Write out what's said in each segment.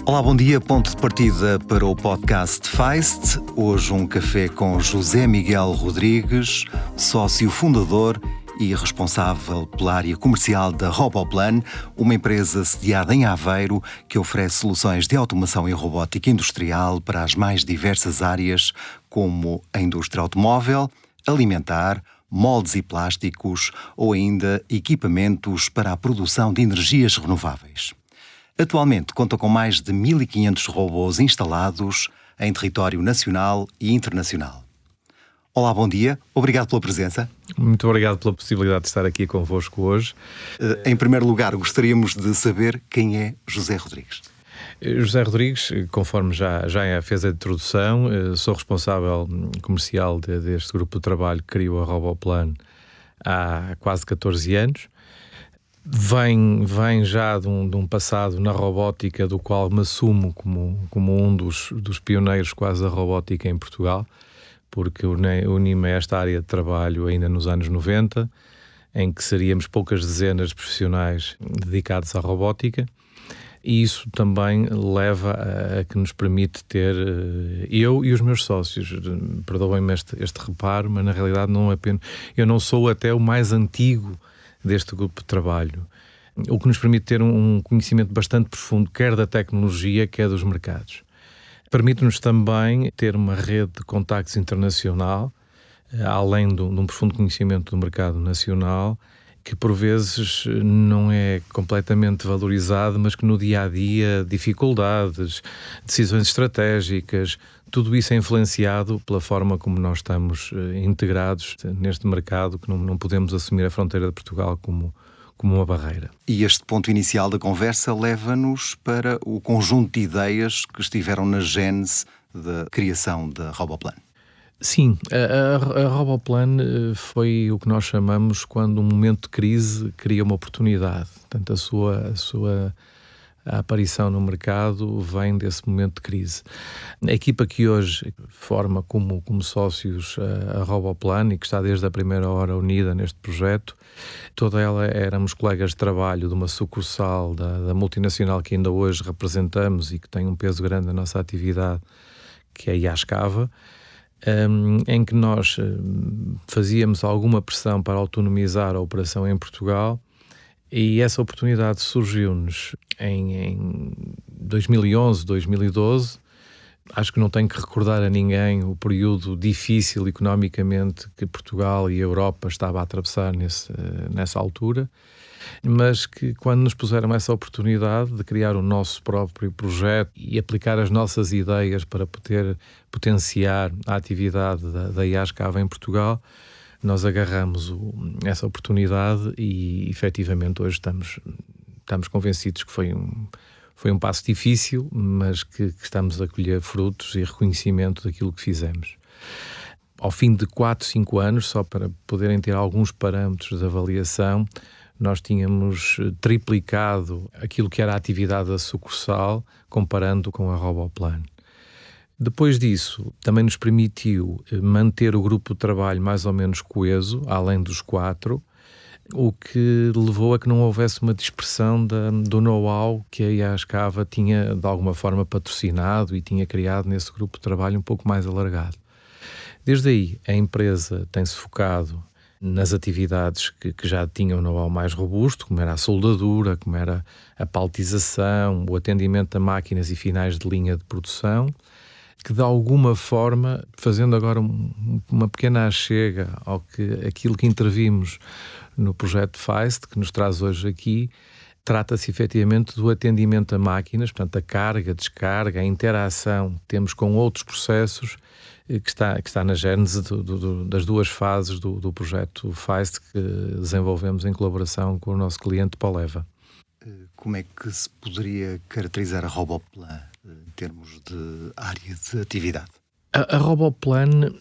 Olá, bom dia. Ponto de partida para o podcast Feist. Hoje um café com José Miguel Rodrigues, sócio fundador e responsável pela área comercial da Roboplan, uma empresa sediada em Aveiro que oferece soluções de automação e robótica industrial para as mais diversas áreas, como a indústria automóvel, alimentar, moldes e plásticos ou ainda equipamentos para a produção de energias renováveis. Atualmente conta com mais de 1.500 robôs instalados em território nacional e internacional. Olá, bom dia. Obrigado pela presença. Muito obrigado pela possibilidade de estar aqui convosco hoje. Em primeiro lugar, gostaríamos de saber quem é José Rodrigues. José Rodrigues, conforme já fez a introdução, sou responsável comercial deste grupo de trabalho que criou a Roboplan há quase 14 anos. Vem já de um passado na robótica, do qual me assumo como um dos pioneiros quase da robótica em Portugal, porque uni-me a esta área de trabalho ainda nos anos 90, em que seríamos poucas dezenas de profissionais dedicados à robótica, e isso também leva a que nos permite ter, eu e os meus sócios, perdoem-me este reparo, mas na realidade não apenas, eu não sou até o mais antigo deste grupo de trabalho, o que nos permite ter um conhecimento bastante profundo, quer da tecnologia, quer dos mercados. Permite-nos também ter uma rede de contactos internacional, além de um profundo conhecimento do mercado nacional, que por vezes não é completamente valorizado, mas que no dia-a-dia, dificuldades, decisões estratégicas, tudo isso é influenciado pela forma como nós estamos integrados neste mercado, que não podemos assumir a fronteira de Portugal como uma barreira. E este ponto inicial da conversa leva-nos para o conjunto de ideias que estiveram na gênese da criação da Roboplan. Sim, a Roboplan foi o que nós chamamos quando um momento de crise cria uma oportunidade. Portanto, a aparição no mercado vem desse momento de crise. A equipa que hoje forma como sócios a Roboplan e que está desde a primeira hora unida neste projeto, toda ela éramos colegas de trabalho de uma sucursal da multinacional que ainda hoje representamos e que tem um peso grande na nossa atividade, que é a Iascava, em que nós fazíamos alguma pressão para autonomizar a operação em Portugal, e essa oportunidade surgiu-nos em 2011, 2012. Acho que não tenho que recordar a ninguém o período difícil economicamente que Portugal e a Europa estavam a atravessar nessa altura, mas que quando nos puseram essa oportunidade de criar o nosso próprio projeto e aplicar as nossas ideias para poder potenciar a atividade da Iascava em Portugal, nós agarramos essa oportunidade e efetivamente hoje estamos convencidos que foi um passo difícil, mas que estamos a colher frutos e reconhecimento daquilo que fizemos. Ao fim de 4, 5 anos, só para poderem ter alguns parâmetros de avaliação, nós tínhamos triplicado aquilo que era a atividade da sucursal, comparando com a Roboplan. Depois disso, também nos permitiu manter o grupo de trabalho mais ou menos coeso, além dos 4, o que levou a que não houvesse uma dispersão do know-how que a Iascava tinha de alguma forma patrocinado e tinha criado nesse grupo de trabalho um pouco mais alargado. Desde aí, a empresa tem-se focado nas atividades que já tinham um know-how mais robusto, como era a soldadura, como era a paletização, o atendimento a máquinas e finais de linha de produção, que de alguma forma, fazendo agora uma pequena achega àquilo que intervimos no projeto Feist, que nos traz hoje aqui, trata-se efetivamente do atendimento a máquinas, portanto a carga, a descarga, a interação que temos com outros processos, que está na gênese das duas fases do projeto Feist que desenvolvemos em colaboração com o nosso cliente Poleva. Como é que se poderia caracterizar a Roboplan em termos de área de atividade? A Roboplan,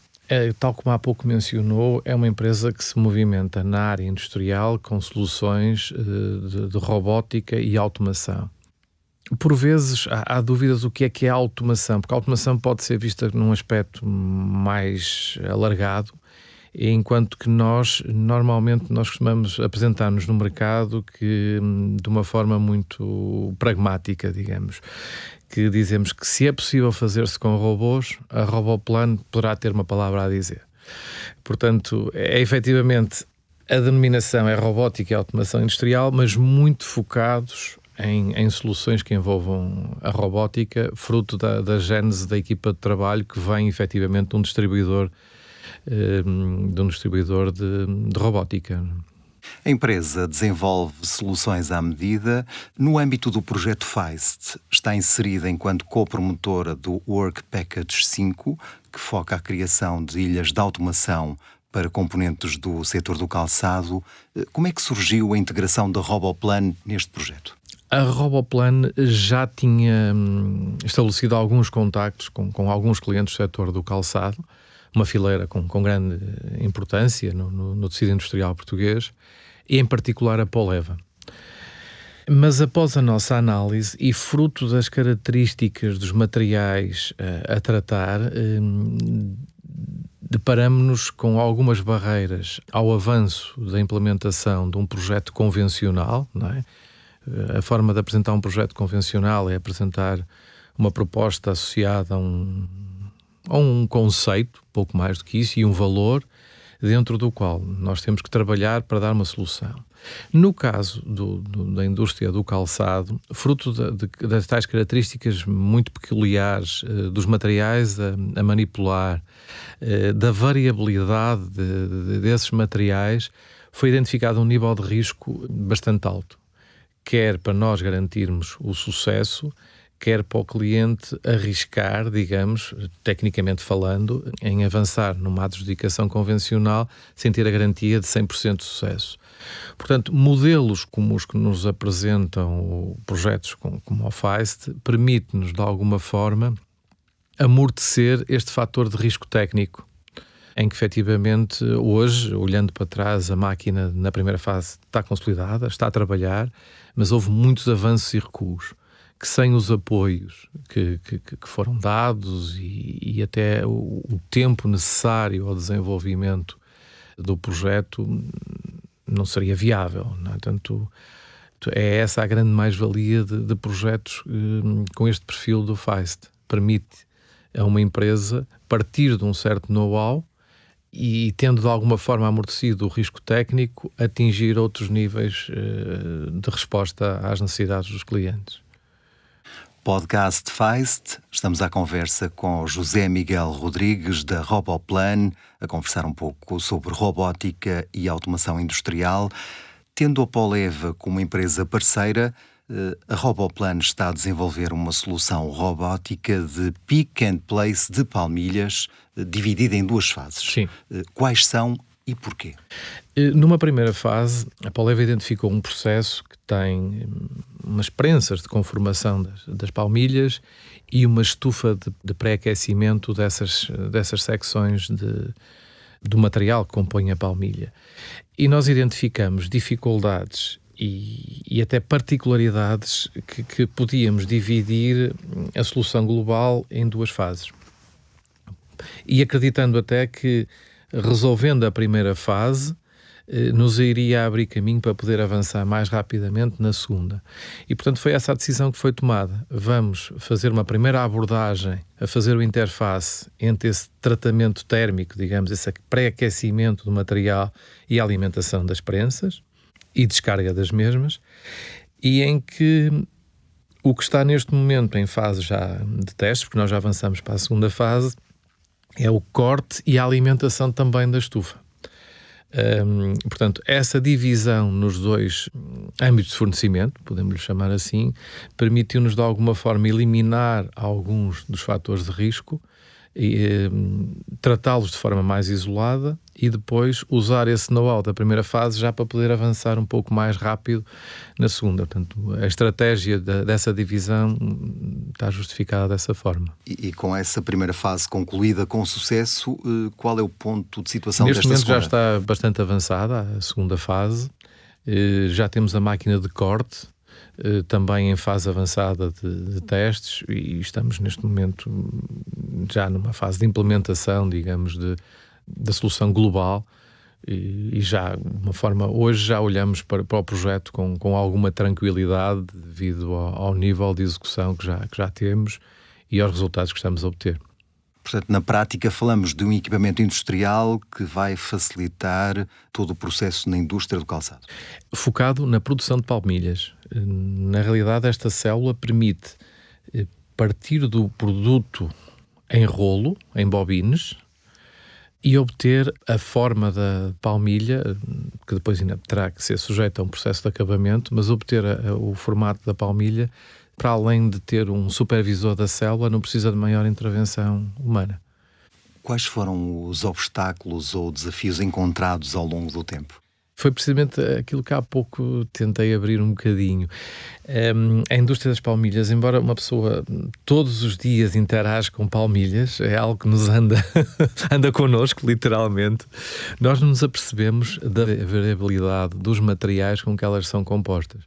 tal como há pouco mencionou, é uma empresa que se movimenta na área industrial com soluções de robótica e automação. Por vezes há dúvidas do que é a automação, porque a automação pode ser vista num aspecto mais alargado enquanto que normalmente costumamos apresentar-nos no mercado de uma forma muito pragmática, digamos, que dizemos que se é possível fazer-se com robôs, a Roboplan poderá ter uma palavra a dizer. Portanto, efetivamente, a denominação é robótica e automação industrial, mas muito focados em soluções que envolvam a robótica, fruto da gênese da equipa de trabalho que vem efetivamente de um distribuidor de robótica. A empresa desenvolve soluções à medida. No âmbito do projeto Feist, está inserida enquanto copromotora do Work Package 5, que foca a criação de ilhas de automação para componentes do setor do calçado. Como é que surgiu a integração da Roboplan neste projeto? A Roboplan já tinha estabelecido alguns contactos com alguns clientes do setor do calçado, uma fileira com grande importância no tecido industrial português, e em particular a Poleva. Mas após a nossa análise e fruto das características dos materiais a tratar, deparamos-nos com algumas barreiras ao avanço da implementação de um projeto convencional, não é? A forma de apresentar um projeto convencional é apresentar uma proposta associada a um conceito, pouco mais do que isso, e um valor dentro do qual nós temos que trabalhar para dar uma solução. No caso da indústria do calçado, fruto das tais características muito peculiares dos materiais a manipular, da variabilidade desses materiais, foi identificado um nível de risco bastante alto, quer para nós garantirmos o sucesso, quer para o cliente arriscar, digamos, tecnicamente falando, em avançar numa adjudicação convencional sem ter a garantia de 100% de sucesso. Portanto, modelos como os que nos apresentam projetos como o Feist permite-nos, de alguma forma, amortecer este fator de risco técnico, em que, efetivamente, hoje, olhando para trás, a máquina na primeira fase está consolidada, está a trabalhar, mas houve muitos avanços e recuos, que sem os apoios que foram dados e até o tempo necessário ao desenvolvimento do projeto não seria viável, não é? Portanto, é essa a grande mais-valia de projetos com este perfil do Feist. Permite a uma empresa partir de um certo know-how e, tendo de alguma forma amortecido o risco técnico, atingir outros níveis de resposta às necessidades dos clientes. Podcast Feist. Estamos à conversa com José Miguel Rodrigues, da Roboplan, a conversar um pouco sobre robótica e automação industrial. Tendo a Poleva como empresa parceira, a Roboplan está a desenvolver uma solução robótica de pick and place de palmilhas, dividida em duas fases. Sim. Quais são e porquê? Numa primeira fase, a Poleva identificou um processo que tem umas prensas de conformação das palmilhas e uma estufa de pré-aquecimento dessas secções do material que compõe a palmilha. E nós identificamos dificuldades e até particularidades que podíamos dividir a solução global em duas fases. E acreditando até que, resolvendo a primeira fase, nos iria abrir caminho para poder avançar mais rapidamente na segunda. E, portanto, foi essa a decisão que foi tomada. Vamos fazer uma primeira abordagem a fazer o interface entre esse tratamento térmico, digamos, esse pré-aquecimento do material e a alimentação das prensas e descarga das mesmas, e em que o que está neste momento em fase já de testes, porque nós já avançamos para a segunda fase, é o corte e a alimentação também da estufa. Portanto, essa divisão nos dois âmbitos de fornecimento, podemos lhe chamar assim, permitiu-nos de alguma forma eliminar alguns dos fatores de risco e tratá-los de forma mais isolada e depois usar esse know-how da primeira fase já para poder avançar um pouco mais rápido na segunda. Portanto, a estratégia dessa divisão está justificada dessa forma. E com essa primeira fase concluída com sucesso, qual é o ponto de situação desta segunda? Neste momento já está bastante avançada a segunda fase. Já temos a máquina de corte, também em fase avançada de testes, e estamos neste momento já numa fase de implementação, digamos, da solução global. E já, de uma forma, hoje já olhamos para o projeto com alguma tranquilidade devido ao nível de execução que já temos e aos resultados que estamos a obter. Portanto, na prática, falamos de um equipamento industrial que vai facilitar todo o processo na indústria do calçado. Focado na produção de palmilhas. Na realidade, esta célula permite partir do produto em rolo, em bobines, e obter a forma da palmilha, que depois ainda terá que ser sujeita a um processo de acabamento, mas obter o formato da palmilha, para além de ter um supervisor da célula, não precisa de maior intervenção humana. Quais foram os obstáculos ou desafios encontrados ao longo do tempo? Foi precisamente aquilo que há pouco tentei abrir um bocadinho. A indústria das palmilhas, embora uma pessoa todos os dias interage com palmilhas, é algo que nos anda connosco, literalmente, nós não nos apercebemos da variabilidade dos materiais com que elas são compostas.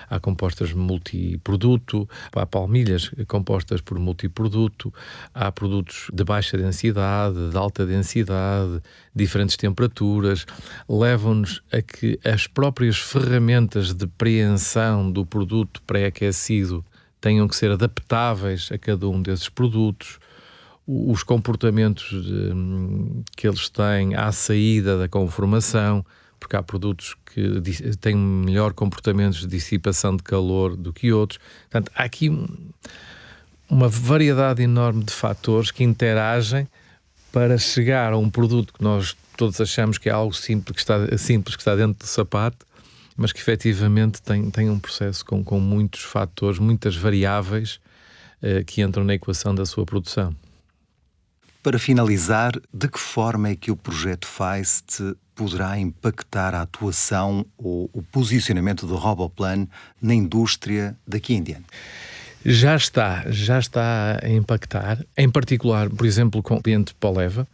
Há compostas multiproduto, há palmilhas compostas por multiproduto, há produtos de baixa densidade, de alta densidade, diferentes temperaturas, levam-nos a que as próprias ferramentas de preensão do produto pré-aquecido tenham que ser adaptáveis a cada um desses produtos, os comportamentos que eles têm à saída da conformação, porque há produtos que têm melhor comportamentos de dissipação de calor do que outros. Portanto, há aqui uma variedade enorme de fatores que interagem para chegar a um produto que nós todos achamos que é algo simples, que está dentro do sapato, mas que efetivamente tem um processo com muitos fatores, muitas variáveis que entram na equação da sua produção. Para finalizar, de que forma é que o projeto Feist poderá impactar a atuação ou o posicionamento do Roboplan na indústria daqui em diante? Já está a impactar, em particular, por exemplo, com o cliente Poleva,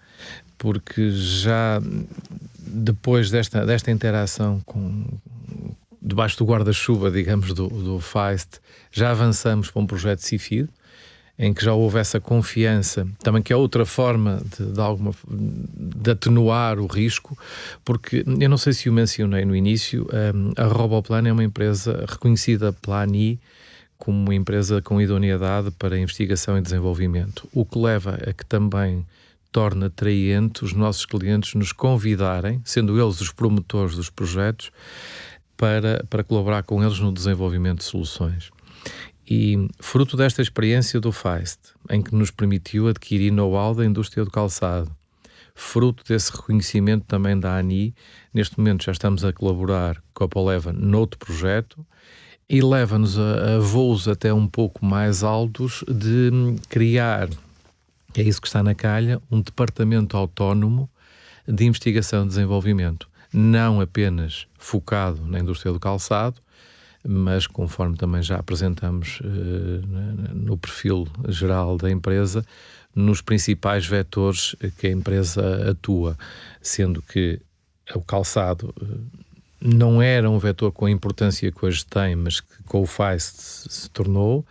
porque já depois desta interação debaixo do guarda-chuva, digamos, do Feist, já avançamos para um projeto CIFID, em que já houve essa confiança, também que é outra forma de atenuar o risco, porque eu não sei se o mencionei no início, a Roboplan é uma empresa reconhecida pela ANI como uma empresa com idoneidade para investigação e desenvolvimento, o que leva a que também torna atraente os nossos clientes nos convidarem, sendo eles os promotores dos projetos, para colaborar com eles no desenvolvimento de soluções. E fruto desta experiência do Feist, em que nos permitiu adquirir know-how da indústria do calçado, fruto desse reconhecimento também da ANI, neste momento já estamos a colaborar com a Poleva noutro projeto, e leva-nos a voos até um pouco mais altos de criar, é isso que está na calha, um departamento autónomo de investigação e desenvolvimento, não apenas focado na indústria do calçado, mas conforme também já apresentamos no perfil geral da empresa, nos principais vetores que a empresa atua, sendo que o calçado não era um vetor com a importância que hoje tem, mas que com o Feist se tornou,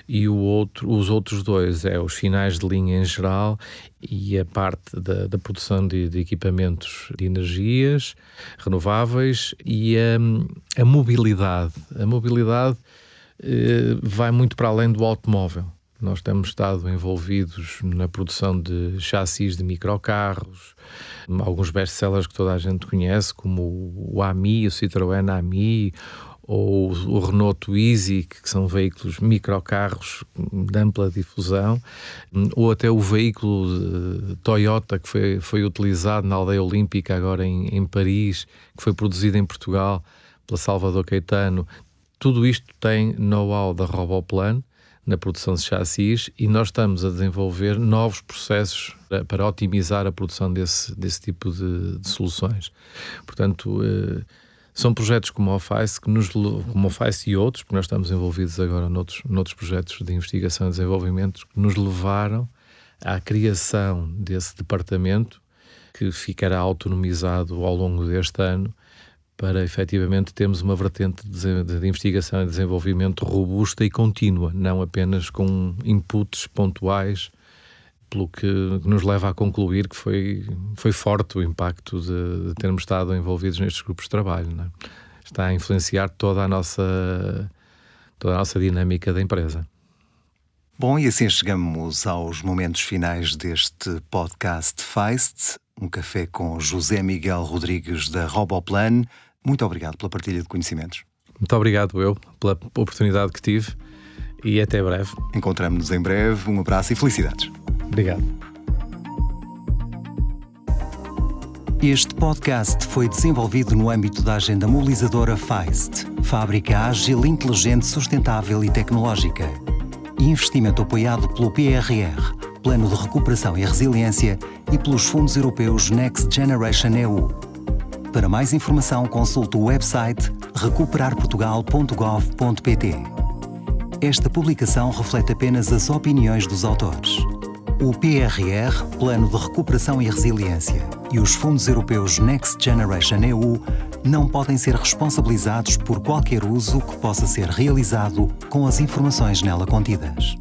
e os outros dois os finais de linha em geral e a parte da produção de equipamentos de energias renováveis e a mobilidade. A mobilidade vai muito para além do automóvel. Nós temos estado envolvidos na produção de chassis de microcarros, alguns best-sellers que toda a gente conhece, como o Ami, o Citroën Ami, ou o Renault Twizy, que são veículos microcarros de ampla difusão, ou até o veículo Toyota que foi utilizado na aldeia olímpica agora em Paris, que foi produzido em Portugal pela Salvador Caetano. Tudo isto tem know-how da Roboplan na produção de chassis e nós estamos a desenvolver novos processos para otimizar a produção desse tipo de soluções. Portanto, são projetos como o Feist, como o Feist e outros, porque nós estamos envolvidos agora noutros projetos de investigação e desenvolvimento que nos levaram à criação desse departamento que ficará autonomizado ao longo deste ano para efetivamente termos uma vertente de investigação e desenvolvimento robusta e contínua, não apenas com inputs pontuais pelo que nos leva a concluir que foi forte o impacto de termos estado envolvidos nestes grupos de trabalho, não é? Está a influenciar toda a nossa dinâmica da empresa. Bom, e assim chegamos aos momentos finais deste podcast Feist, um café com José Miguel Rodrigues da Roboplan. Muito obrigado pela partilha de conhecimentos. Muito obrigado eu pela oportunidade que tive e até breve. Encontramo-nos em breve. Um abraço e felicidades. Obrigado. Este podcast foi desenvolvido no âmbito da agenda mobilizadora Feist, Fábrica Ágil, Inteligente, Sustentável e Tecnológica. Investimento apoiado pelo PRR, Plano de Recuperação e Resiliência, e pelos fundos europeus Next Generation EU. Para mais informação, consulte o website recuperarportugal.gov.pt. Esta publicação reflete apenas as opiniões dos autores. O PRR, Plano de Recuperação e Resiliência, e os fundos europeus Next Generation EU não podem ser responsabilizados por qualquer uso que possa ser realizado com as informações nela contidas.